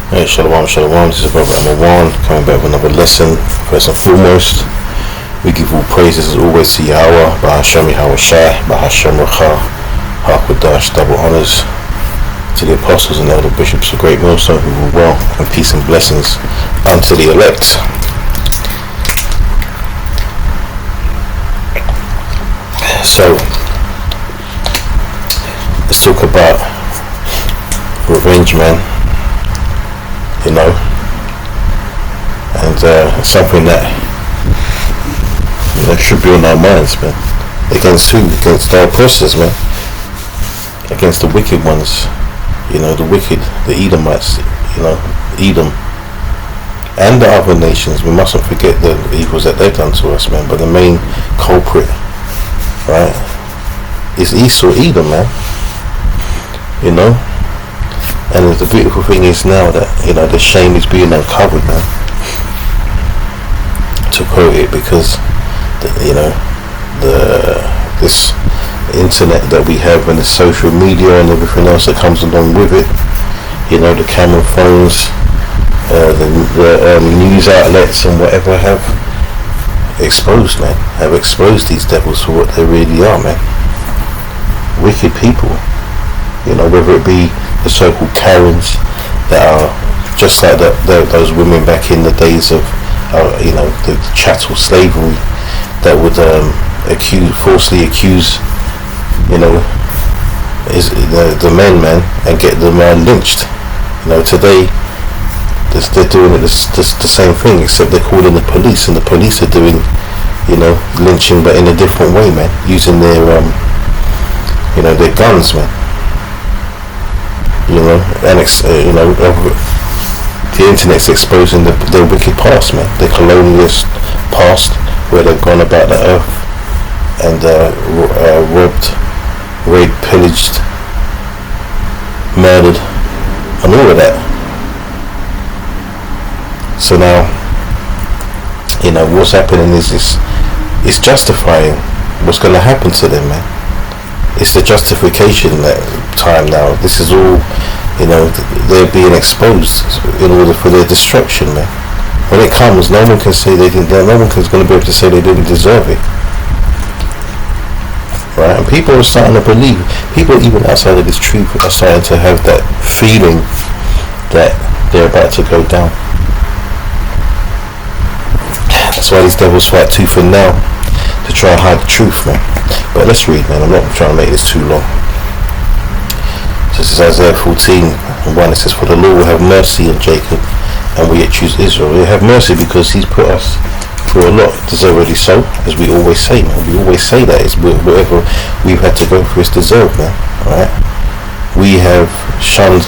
Hey, shalom, shalom. This is Brother Amawan coming back with another lesson. First and foremost, we give all praises as always to Yahweh, Bahashem Yahweh Shai, Bahashem Racha, Hakwadash, double honors to the apostles and elder bishops of Great Millstone who rule well, and peace and blessings unto the elect. So, let's talk about revenge, man. You know, and something that should be on our minds, man. Against who? Against our oppressors, man. Against the wicked ones, the wicked, the Edomites, Edom, and the other nations. We mustn't forget the evils that they've done to us, man. But the main culprit, right, is Esau, Edom, man. And the beautiful thing is now that the shame is being uncovered, man. To quote it, because this internet that we have and the social media and everything else that comes along with it, the camera phones, the news outlets and whatever have exposed these devils for what they really are, man. Wicked people, whether it be the so-called Karens that are just like those women back in the days of the chattel slavery that would falsely accuse the men, man, and get them lynched. Today they're doing it the same thing, except they're calling the police, and the police are doing lynching, but in a different way, man, using their their guns, man. And the internet's exposing their wicked past, man, their colonialist past, where they've gone about the earth and robbed, raped, pillaged, murdered, and all of that. So now, what's happening is it's justifying what's going to happen to them, man. It's the justification time now. This is all, they're being exposed in order for their destruction, man. When it comes, no one can say they didn't. No one is going to be able to say they didn't deserve it, right? And people are starting to believe. People even outside of this truth are starting to have that feeling that they're about to go down. That's why these devils fight tooth and nail to try and hide the truth, man. But let's read, man. I'm not trying to make this too long. This is Isaiah 14:1. It says, "For the Lord will have mercy on Jacob, and we yet choose Israel." He'll have mercy because he's put us through a lot. Deservedly so, as we always say, man. We always say that it's whatever we've had to go through is deserved, man. Alright? We have shunned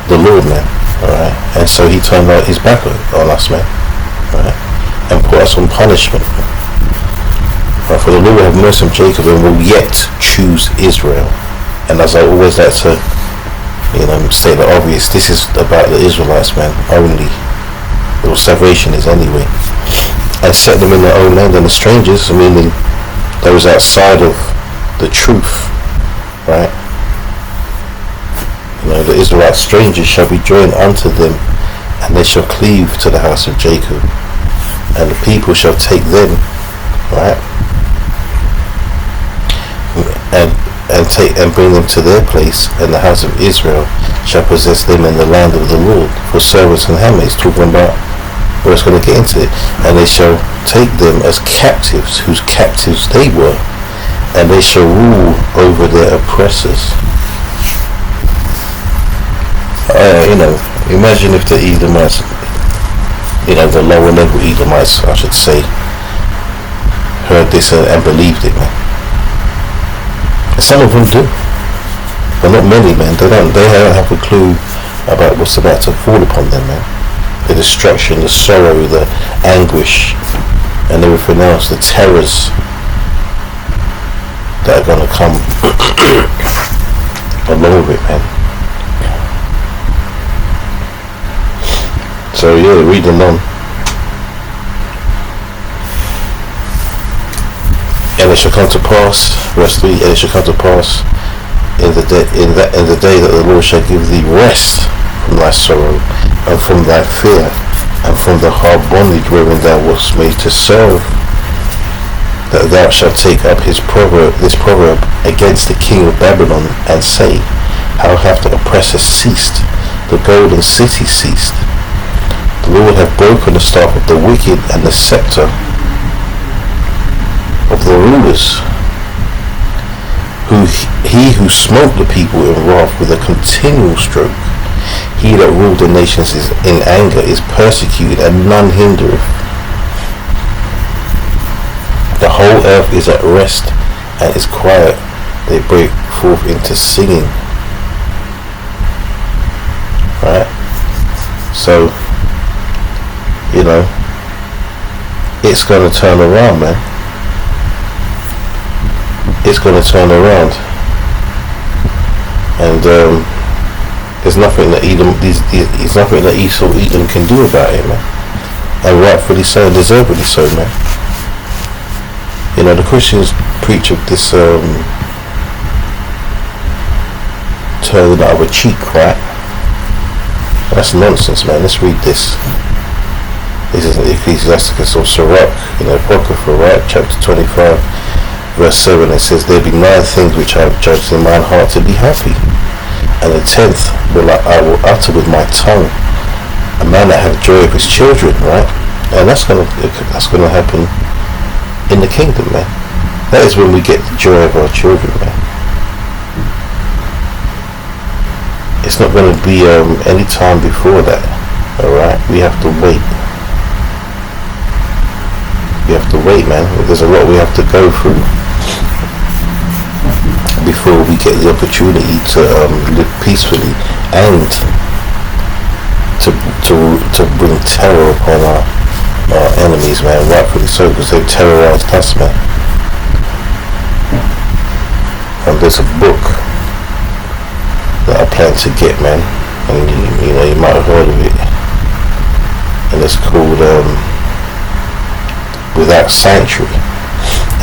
the Lord, man. Alright? And so he turned his back on us, man. Alright? And put us on punishment, man. Right? For the Lord will have mercy on Jacob, and will yet choose Israel. And as I always like to, say the obvious, this is about the Israelites, man, only. Or salvation is anyway. And set them in their own land, and the strangers, meaning those outside of the truth, right? The Israelite strangers shall be joined unto them, and they shall cleave to the house of Jacob, and the people shall take them, right? And bring them to their place, and the house of Israel shall possess them in the land of the Lord for servants and handmaids. Talking about where it's going to get into it. And they shall take them as captives, whose captives they were, and they shall rule over their oppressors. Imagine if the Edomites, the lower level Edomites, I should say, heard this and believed it, man. Some of them do, but not many, man. They don't have a clue about what's about to fall upon them, man. The destruction, the sorrow, the anguish, and everything else, the terrors that are going to come along with it, man. So yeah, reading on. And it shall come to pass, verse 3, and it shall come to pass in the day that the Lord shall give thee rest from thy sorrow, and from thy fear, and from the hard bondage wherein thou wast made to serve, that thou shalt take up this proverb against the king of Babylon, and say, how hath the oppressor ceased, the golden city ceased. The Lord hath broken the staff of the wicked, and the scepter of the rulers. He who smote the people in wrath with a continual stroke, he that ruled the nations in anger, is persecuted, and none hindereth. The whole earth is at rest and is quiet. They break forth into singing. Right? So, it's going to turn around, man. It's going to turn around. And there's nothing that Esau Edom can do about it, man. And rightfully so, and deservedly so, man. The Christians preach of this turn the other cheek, right? That's nonsense, man. Let's read this. This is Ecclesiasticus or Sirach, Apocrypha, right? Chapter 25, verse 7. It says, there be 9 things which I have judged in mine heart to be happy, and the 10th I will utter with my tongue. A man that hath joy of his children, right? And that's gonna happen in the kingdom, man. That is when we get the joy of our children, man. It's not going to be any time before that. Alright, we have to wait. We have to wait, man. There's a lot we have to go through before we get the opportunity to live peacefully and to bring terror upon our enemies, man. Rightfully so, because they've terrorized us, man. And there's a book that I plan to get, man, and you might have heard of it, and it's called Without Sanctuary,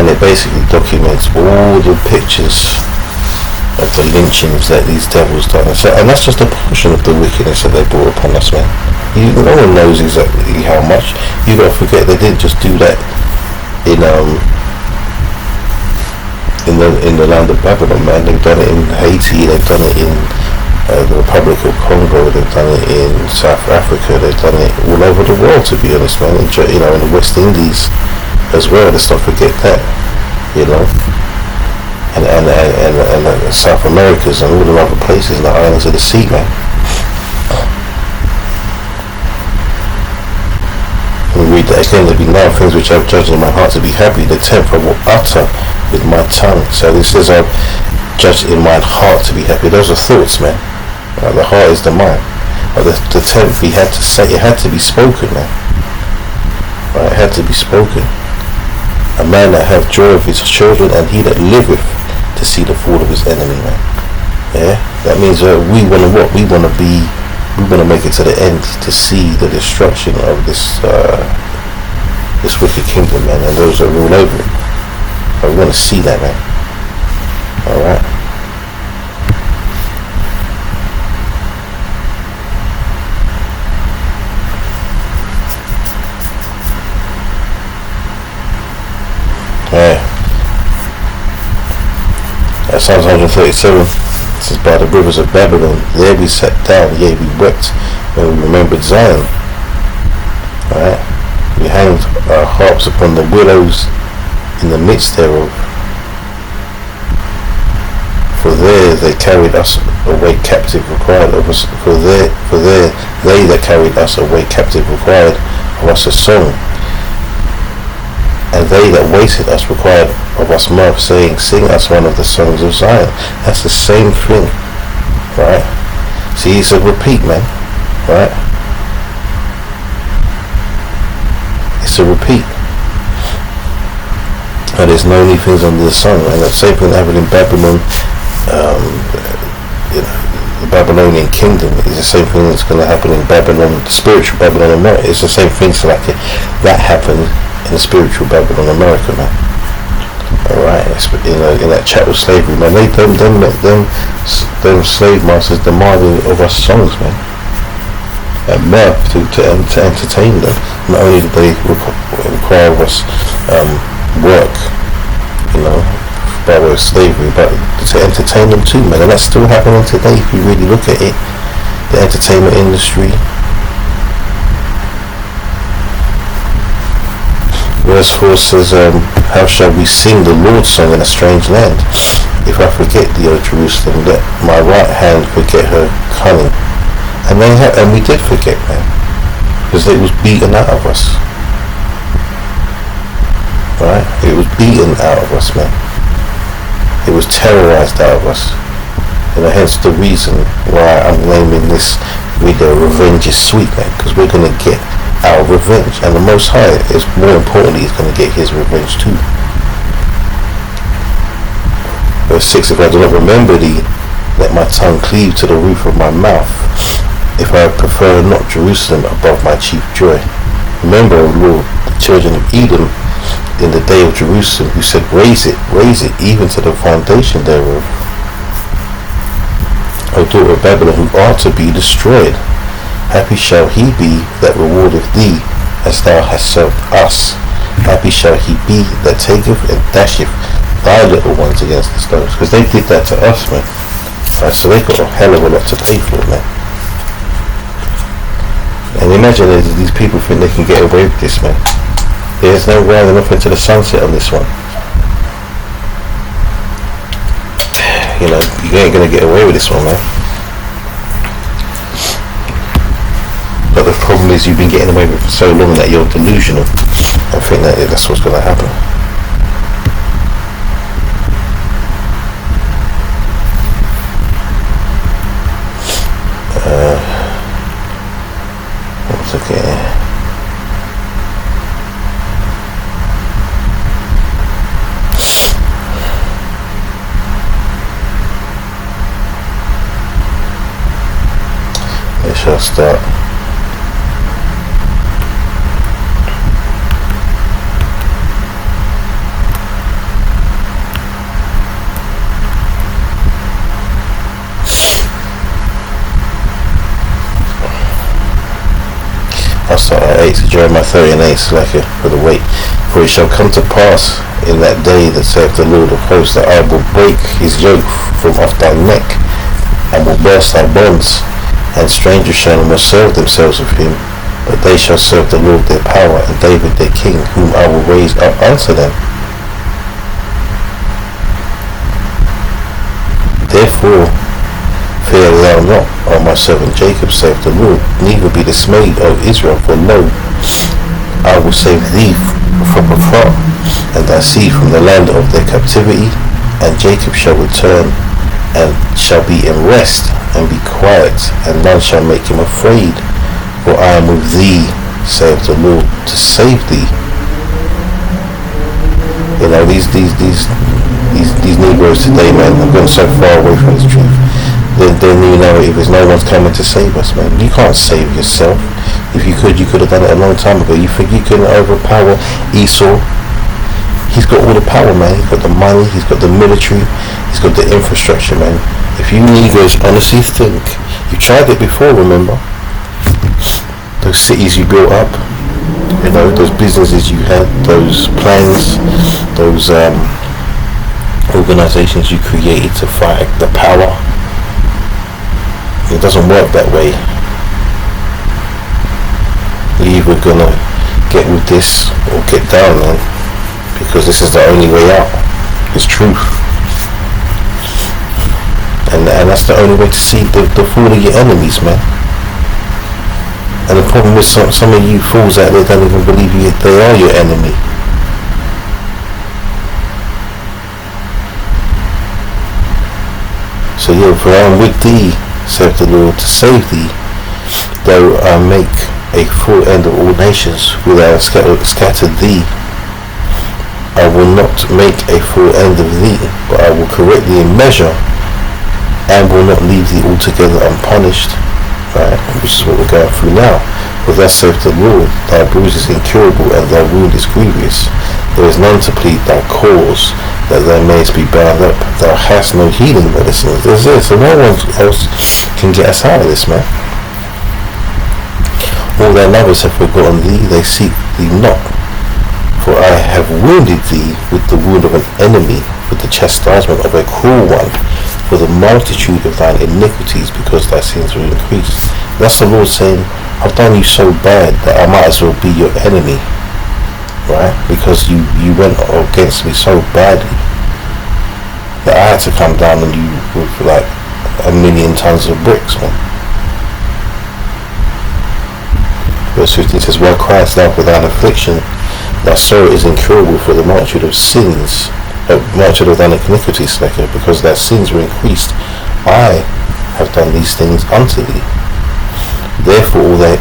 and it basically documents all the pictures of the lynchings that these devils done, and that's just a portion of the wickedness that they brought upon us, man. No one knows exactly how much. You gotta forget they didn't just do that in the land of Babylon, man. They've done it in Haiti, they've done it in the Republic of Congo, they've done it in South Africa, they've done it all over the world, to be honest, man. In the West Indies as well. Let's not forget that, and South Americas and all the other places in the islands of the sea, man. We read that again. There be 9 things which I have judged in my heart to be happy. The 10th I will utter with my tongue. So this says I've judged in my heart to be happy. Those are thoughts, man. The heart is the mind. But the 10th he had to say, it had to be spoken, man. Right? It had to be spoken. A man that hath joy of his children, and he that liveth to see the fall of his enemy, man. Yeah? That means we want to what? We want to make it to the end, to see the destruction of this wicked kingdom, man, and those that rule over it. I want to see that, man. Alright? Yeah. Psalms 137. It says, by the rivers of Babylon, there we sat down, yea, we wept when we remembered Zion. Alright? We hanged our harps upon the willows in the midst thereof. For there they carried us away captive required of us. For there they that carried us away captive required of us a song. And they that waited us required of us mirth, saying, sing us one of the songs of Zion. That's the same thing, right? See, it's a repeat, man, right? It's a repeat. And there's no new things under the sun. And the same thing that happened in Babylon, the Babylonian kingdom is the same thing that's going to happen in Babylon, the spiritual Babylon America. It's the same thing like that happened in the spiritual Babylon America, man. Alright, in that chattel slavery, man. Them slave masters demanding of us songs, man. at birth to entertain them. Not only do they require us work, by way of slavery, but to entertain them too, man. And that's still happening today if you really look at it. The entertainment industry. Verse 4 says, how shall we sing the Lord's song in a strange land? If I forget thee, O Jerusalem, let my right hand forget her cunning. And we did forget, man, because it was beaten out of us. Right? It was beaten out of us, man. It was terrorized out of us. Hence the reason why I'm naming this video Revenge is Sweet, man, because we're going to get our revenge, and the Most High is, more importantly, is going to get his revenge too. Verse 6, if I do not remember thee, let my tongue cleave to the roof of my mouth, if I prefer not Jerusalem above my chief joy. Remember, O Lord, the children of Edom in the day of Jerusalem, who said, raise it, even to the foundation thereof. O daughter of Babylon, who art to be destroyed, happy shall he be that rewardeth thee, as thou hast served us. Happy shall he be that taketh and dasheth thy little ones against the stones. Because they did that to us, man. Right, so they got a hell of a lot to pay for it, man. And imagine these people think they can get away with this, man. There's no rounding off into the sunset on this one. You ain't gonna get away with this one, man. But the problem is, you've been getting away with it for so long that you're delusional and think that that's what's gonna happen. It's okay. Shall start. I'll start at 8. So Jeremiah 30 and 8 is like for the weight. For it shall come to pass in that day, that saith the Lord of hosts, that I will break his yoke from off thy neck, and will burst thy bonds. And strangers shall no more serve themselves of him, but they shall serve the Lord their power, and David their king, whom I will raise up unto them. Therefore fear thou not, O my servant Jacob, saith the Lord, neither be dismayed, O Israel, for lo, I will save thee from afar, and thy seed from the land of their captivity, and Jacob shall return, and shall be in rest, and be quiet, and none shall make him afraid. For I am with thee, saith the Lord, to save thee. These Negroes today, man, have gone so far away from the truth. Their new narrative is no one's coming to save us, man. You can't save yourself. If you could have done it a long time ago. You think you can overpower Esau? He's got all the power, man. He's got the money, he's got the military, he's got the infrastructure, man. If you Negroes honestly think, you tried it before, remember? Those cities you built up, those businesses you had, those plans, those organizations you created to fight the power. It doesn't work that way. You're either gonna get with this or get down, man. Because this is the only way out. It's truth. And that's the only way to see the fall of your enemies, man. And the problem is some of you fools out there don't even believe they are your enemy. So for I am with thee, saith the Lord, to save thee, though I make a full end of all nations, will I scatter thee. I will not make a full end of thee, but I will correct thee in measure, and will not leave thee altogether unpunished. Right, which is what we're going through now. For thus saith the Lord, thy bruise is incurable, and thy wound is grievous. There is none to plead thy cause, that thou mayest be bound up. Thou hast no healing medicines. There's this, and no one else can get us out of this, man. all their lovers have forgotten thee, they seek thee not. For I have wounded thee with the wound of an enemy, with the chastisement of a cruel one, for the multitude of thine iniquities, because thy sins were increased. That's the Lord saying, I've done you so bad that I might as well be your enemy, right? Because you went against me so badly that I had to come down on you with like 1,000,000 tons of bricks, man. Verse 15 says, why criest thou for thine affliction? Thy sorrow is incurable for the multitude of sins, multitude of thine iniquities, because thy sins were increased. I have done these things unto thee. Therefore all they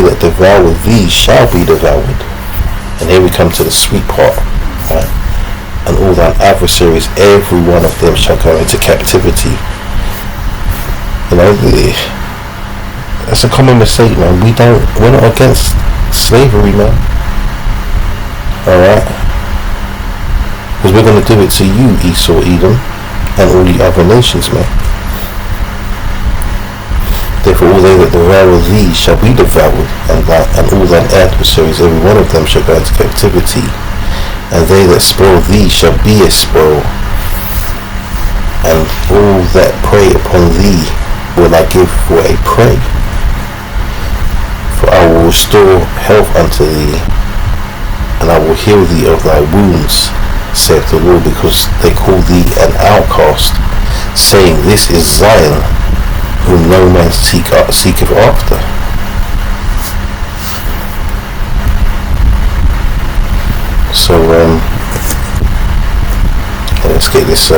that devour thee shall be devoured. And here we come to the sweet part, right? And all thine adversaries, every one of them shall go into captivity. You know, that's a common mistake, man. We're not against slavery, man. Alright? Because we're going to do it to you, Esau, Edom, and all the other nations, man. Therefore all they that devour thee shall be devoured, and all thine adversaries, every one of them shall go into captivity. And they that spoil thee shall be a spoil, and all that prey upon thee will I give for a prey. For I will restore health unto thee, and I will heal thee of thy wounds, saith the Lord, because they call thee an outcast, saying, this is Zion, whom no man seeketh after. So let's get this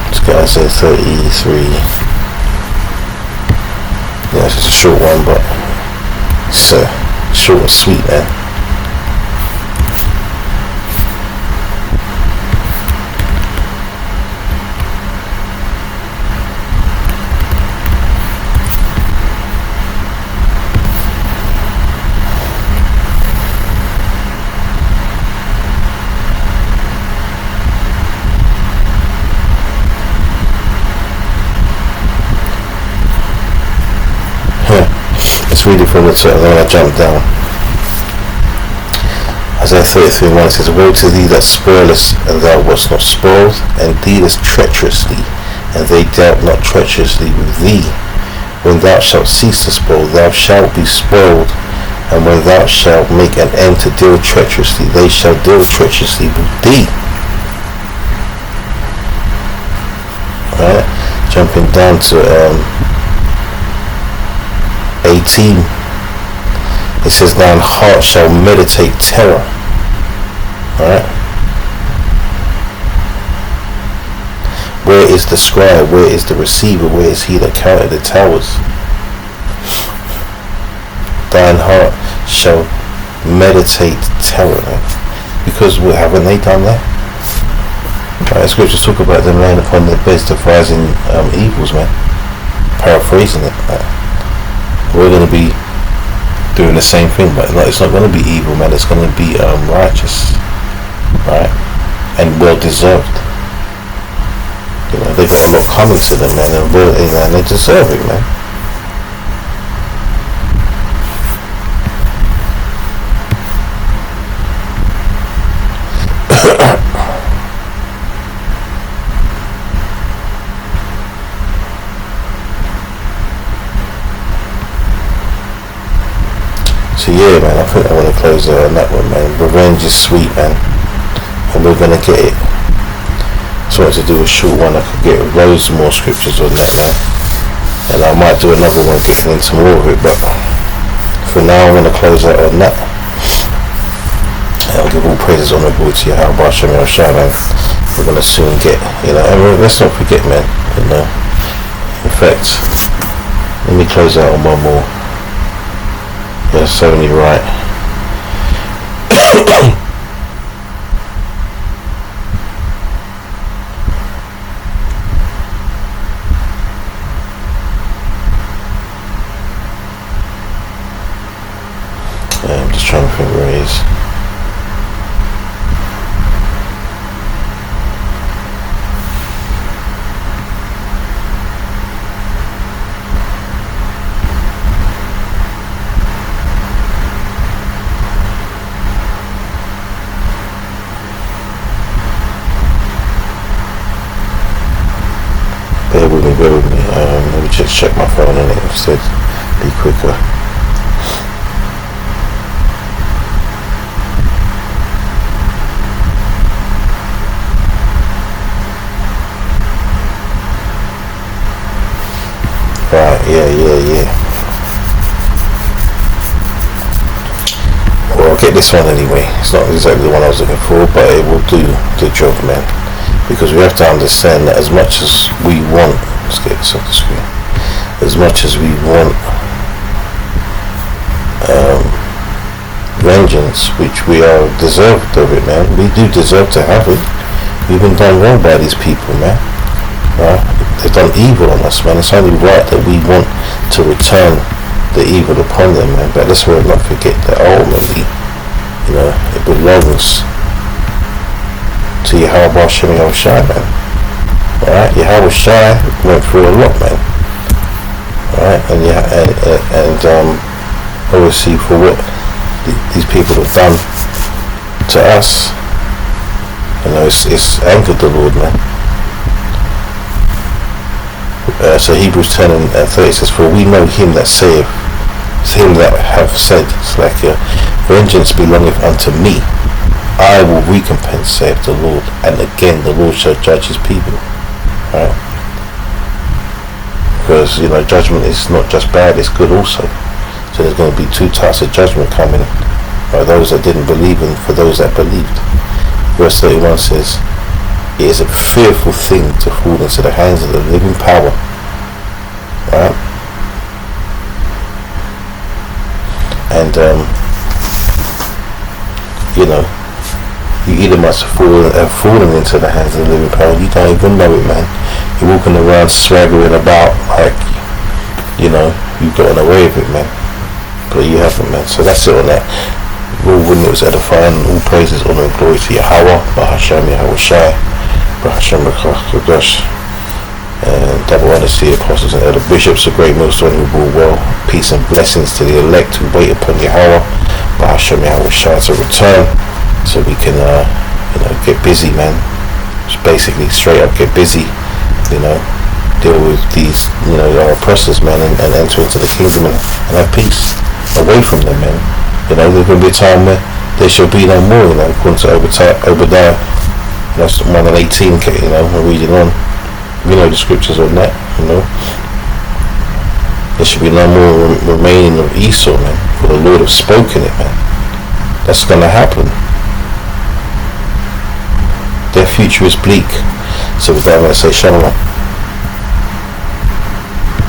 let's get Isaiah 33. Yeah, it's just a short one, but it's short and sweet, man. Let's read it from the top, then I jump down. Isaiah 33:1 says, woe to thee that spoilest, and thou wast not spoiled, and dealest treacherously, and they dealt not treacherously with thee. When thou shalt cease to spoil, thou shalt be spoiled, and when thou shalt make an end to deal treacherously, they shall deal treacherously with thee. Alright, jumping down to 18, it says, thine heart shall meditate terror. Alright, where is the scribe, where is the receiver, where is he that counted the towers? Thine heart shall meditate terror, man. Because haven't they done that? Right, scriptures talk about them laying upon their beds devising evils, man. Paraphrasing it, man. We're going to be doing the same thing, but it's not going to be evil, man. It's going to be righteous, right, and well deserved. You know, they got a lot coming to them, man, and they deserve it, man. So yeah, man, I think I want to close on that one, man. Revenge is sweet, man, and we're gonna get it. So I wanted to do a short one. I could get loads more scriptures on that, man, and I might do another one getting into more of it, but for now I'm gonna close out on that. And I'll give all praises honourable to Yahweh Shem Yahshua, man. We're gonna soon get, you know, and let's not forget, man, you know, in fact, let me close out on one more. That's only right. I'm just trying to think where it is. just check my phone in it instead. Be quicker. Right, yeah. Well, I'll get this one anyway. It's not exactly the one I was looking for, but it will do the job, man. Because we have to understand that as much as we want, let's get this off the screen, as much as we want vengeance, which we are deserved of it, man. We do deserve to have it. We've been done wrong by these people, man. Right? They've done evil on us, man. It's only right that we want to return the evil upon them, man. But let's not forget that ultimately, you know, it belongs to Yahweh Hashem Yahushai, man. Alright, Yahweh Shai went through a lot, man. Alright, and obviously for what these people have done to us, you know, it's angered the Lord, man. So Hebrews 10 and 30 says, for we know him that saith, it's him that have said, it's like, vengeance belongeth unto me, I will recompense, saith the Lord, and again the Lord shall judge his people. Right? Because, you know, judgment is not just bad, it's good also. So there's going to be two types of judgment coming, by those that didn't believe and for those that believed. Verse 31 says, it is a fearful thing to fall into the hands of the living power. Right? And you know, you either must have fallen into the hands of the living power, you don't even know it, man. You're walking around swaggering about like, you know, you've gotten away with it, man. But you haven't, man. So that's it on that. Lord, when it was edifying, all praises, honor and glory to Yahweh, Bahasham Yahushai, Bahasham Kadosh, and double honor to the apostles and elder bishops, a great millstone who rule well. Peace and blessings to the elect who wait upon Yahweh, Bahasham Yahushai, to return, so we can, you know, get busy, man. Just basically straight up get busy, you know, deal with these, you know, our oppressors, man, and enter into the kingdom and have peace away from them, man. You know, there's going to be a time where there shall be no more, you know, according to Obadiah, that's 1 and 18, you know, we're reading on. We know the scriptures on that, you know. There should be no more remaining of Esau, man, for the Lord have spoken it, man. That's going to happen. Their future is bleak. So with that, I'm going to say shalom.